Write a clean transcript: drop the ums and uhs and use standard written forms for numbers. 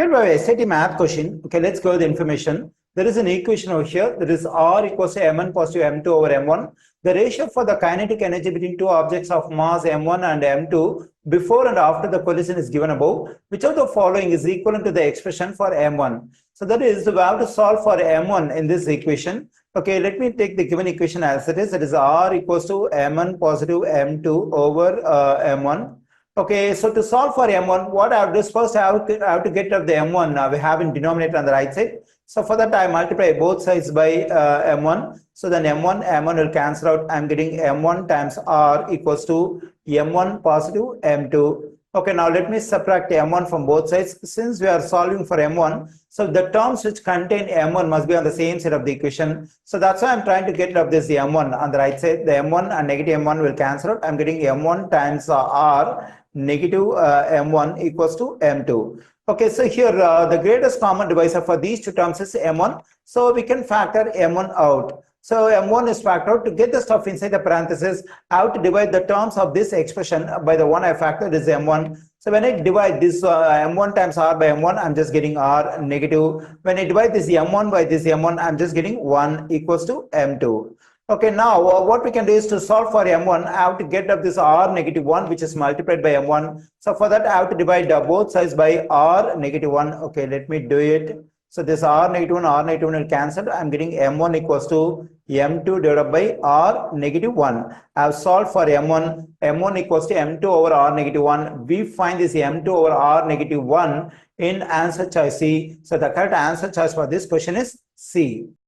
Here we have a SAT math question. Okay, let's go with the information. There is an equation over here. There is R equals to M1 positive M2 over M1. The ratio for the kinetic energy between two objects of mass M1 and M2 before and after the collision is given above. Which of the following is equivalent to the expression for M1? So that is, we have to solve for M1 in this equation. Okay, let me take the given equation as it is. It is R equals to M1 positive M2 over M1. Okay, so to solve for M1, what I have to do is first I have to get rid of the M1 we have in denominator on the right side. So for that I multiply both sides by M1. So then M1 will cancel out. I'm getting M1 times R equals to M1 positive M2. Okay, now let me subtract M1 from both sides. Since we are solving for M1, so the terms which contain M1 must be on the same side of the equation. So that's why I'm trying to get rid of this M1 on the right side. The M1 and negative M1 will cancel out. I'm getting M1 times R negative M1 equals to M2. Okay, so here the greatest common divisor for these two terms is M1. So we can factor M1 out. So M1 is factored out. To get the stuff inside the parentheses, I have to divide the terms of this expression by the one I factored is M1. So when I divide this M1 times R by M1, I'm just getting R negative. When I divide this M1 by this M1, I'm just getting 1 equals to M2. Okay, now what we can do is to solve for M1, I have to get up this R negative 1, which is multiplied by M1. So for that, I have to divide both sides by R negative 1. Okay, let me do it. So this R negative 1 will cancel. I'm getting M1 equals to M2 divided by R negative 1. I have solved for M1. M1 equals to M2 over R negative 1. We find this M2 over R negative 1 in answer choice C. So the correct answer choice for this question is C.